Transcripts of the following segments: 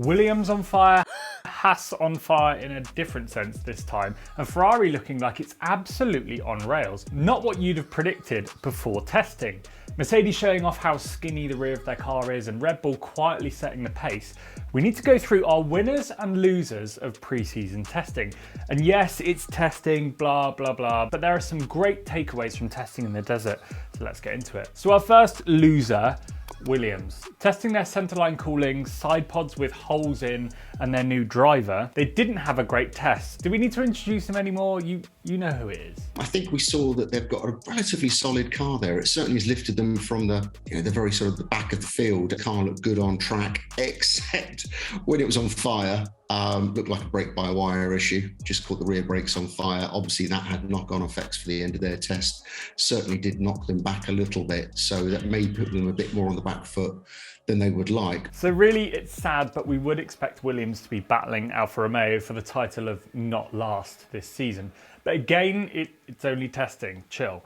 Williams on fire, Haas on fire in a different sense this time, and Ferrari looking like it's absolutely on rails. Not what you'd have predicted before testing. Mercedes showing off how skinny the rear of their car is and Red Bull quietly setting the pace. We need to go through our winners and losers of pre-season testing. And yes, it's testing, blah, blah, blah, but there are some great takeaways from testing in the desert, so let's get into it. So our first loser, Williams. Testing their centerline cooling, side pods with holes in, and their new driver, they didn't have a great test. Do we need to introduce them anymore? You know who it is. I think we saw that they've got a relatively solid car there. It certainly has lifted them from the very sort of the back of the field. The car looked good on track, except when it was on fire. Looked like a brake-by-wire issue, just caught the rear brakes on fire. Obviously, that had knock-on effects for the end of their test. Certainly did knock them back a little bit, so that may put them a bit more on the back foot than they would like. So really, it's sad, but we would expect Williams to be battling Alfa Romeo for the title of not last this season. But again, it's only testing, chill.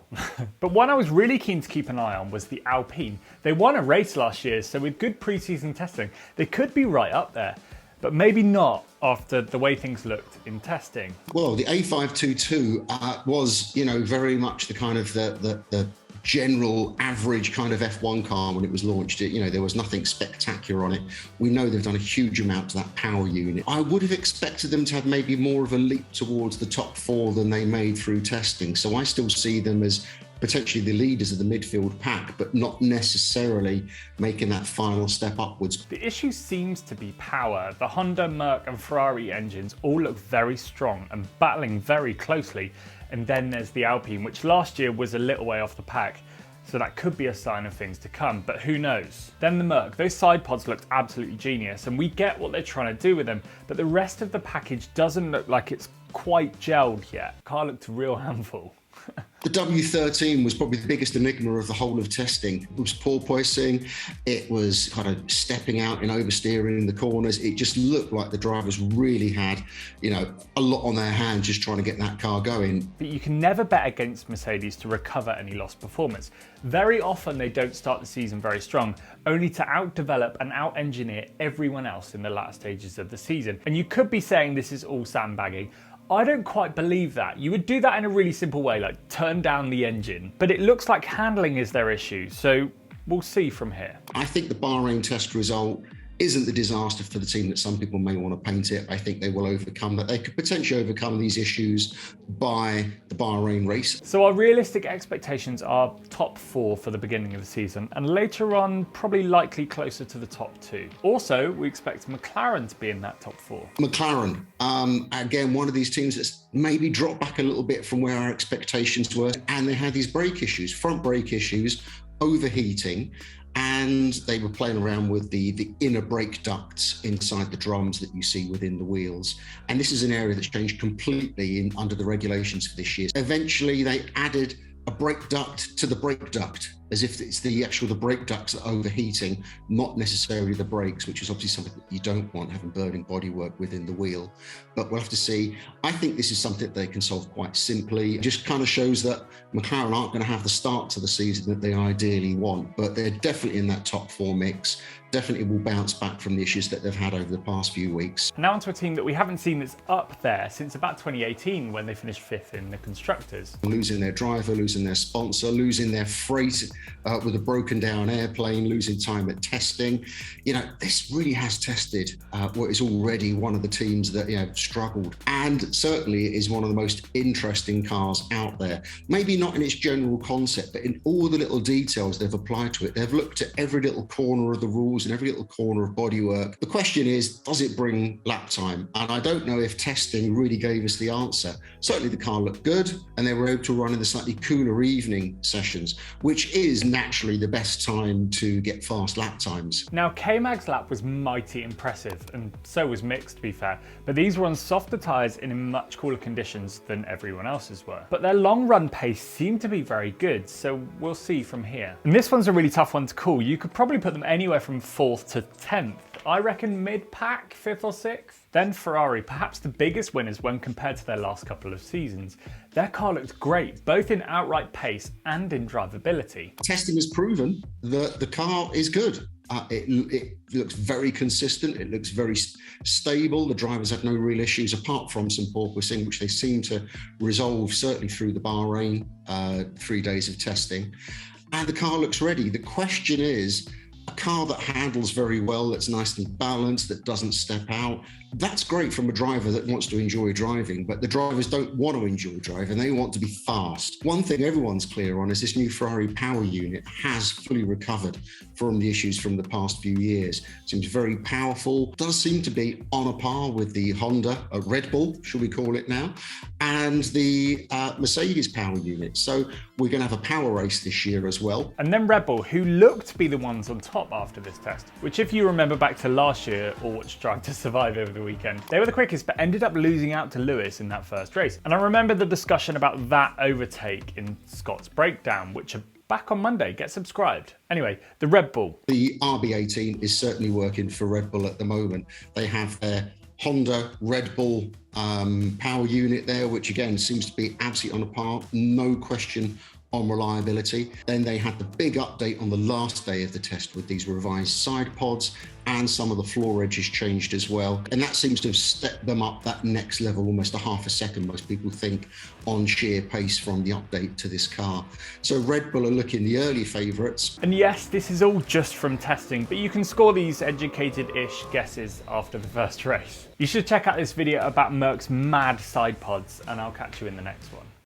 But one I was really keen to keep an eye on was the Alpine. They won a race last year, so with good pre-season testing, they could be right up there. But maybe not after the way things looked in testing. Well, the A522 was, very much the kind of the general average kind of F1 car when it was launched. There was nothing spectacular on it. We know they've done a huge amount to that power unit. I would have expected them to have maybe more of a leap towards the top four than they made through testing. So I still see them as potentially the leaders of the midfield pack, but not necessarily making that final step upwards. The issue seems to be power. The Honda, Merc and Ferrari engines all look very strong and battling very closely. And then there's the Alpine, which last year was a little way off the pack. So that could be a sign of things to come, but who knows? Then the Merc, those side pods looked absolutely genius and we get what they're trying to do with them, but the rest of the package doesn't look like it's quite gelled yet. Car looked a real handful. The W13 was probably the biggest enigma of the whole of testing. It was porpoising, it was kind of stepping out and oversteering in the corners. It just looked like the drivers really had, a lot on their hands just trying to get that car going. But you can never bet against Mercedes to recover any lost performance. Very often they don't start the season very strong, only to outdevelop and out-engineer everyone else in the latter stages of the season. And you could be saying this is all sandbagging. I don't quite believe that. You would do that in a really simple way, like turn down the engine. But it looks like handling is their issue, so we'll see from here. I think the Bahrain test result isn't the disaster for the team that some people may want to paint it. I think they will overcome that. They could potentially overcome these issues by the Bahrain race. So our realistic expectations are top four for the beginning of the season, and later on, probably likely closer to the top two. Also, we expect McLaren to be in that top four. McLaren, again, one of these teams that's maybe dropped back a little bit from where our expectations were, and they had these brake issues, front brake issues, overheating, and they were playing around with the inner brake ducts inside the drums that you see within the wheels. And this is an area that's changed completely under the regulations for this year. Eventually, they added a brake duct to the brake duct, as if it's the brake ducts that are overheating, not necessarily the brakes, which is obviously something that you don't want, having burning bodywork within the wheel. But we'll have to see. I think this is something that they can solve quite simply. It just kind of shows that McLaren aren't going to have the start to the season that they ideally want, but they're definitely in that top four mix. Definitely will bounce back from the issues that they've had over the past few weeks. Now onto a team that we haven't seen that's up there since about 2018 when they finished fifth in the Constructors. Losing their driver, losing their sponsor, losing their freight with a broken down airplane, losing time at testing. This really has tested what is already one of the teams that struggled, and certainly is one of the most interesting cars out there. Maybe not in its general concept, but in all the little details they've applied to it. They've looked at every little corner of the rules and every little corner of bodywork. The question is, does it bring lap time? And I don't know if testing really gave us the answer. Certainly the car looked good, and they were able to run in the slightly cooler evening sessions, which is naturally the best time to get fast lap times. Now, K-Mag's lap was mighty impressive, and so was Mick's, to be fair, but these were on softer tyres and in much cooler conditions than everyone else's were. But their long run pace seemed to be very good, so we'll see from here. And this one's a really tough one to call. You could probably put them anywhere from 4th to 10th. I reckon mid-pack, 5th or 6th. Then Ferrari, perhaps the biggest winners when compared to their last couple of seasons. Their car looked great, both in outright pace and in drivability. Testing has proven that the car is good. It looks very consistent. It looks very stable. The drivers have no real issues apart from some porpoising, which they seem to resolve certainly through the Bahrain 3 days of testing. And the car looks ready. The question is, a car that handles very well, that's nicely balanced, that doesn't step out, that's great from a driver that wants to enjoy driving, but the drivers don't want to enjoy driving, they want to be fast. One thing everyone's clear on is this new Ferrari power unit has fully recovered from the issues from the past few years. Seems very powerful, does seem to be on a par with the Honda, Red Bull, should we call it now, and the Mercedes power unit. So we're going to have a power race this year as well. And then Red Bull, who looked to be the ones on top after this test, which if you remember back to last year or watched Drive to Survive over the weekend, they were the quickest but ended up losing out to Lewis in that first race. And I remember the discussion about that overtake in Scott's breakdown, which are back on Monday. Get subscribed. Anyway, the Red Bull. The RB18 is certainly working for Red Bull at the moment. They have their Honda Red Bull power unit there, which again seems to be absolutely on a par, no question on reliability. Then they had the big update on the last day of the test with these revised side pods, and some of the floor edges changed as well. And that seems to have stepped them up that next level, almost a half a second, most people think, on sheer pace from the update to this car. So Red Bull are looking the early favourites. And yes, this is all just from testing, but you can score these educated-ish guesses after the first race. You should check out this video about Merc's mad side pods, and I'll catch you in the next one.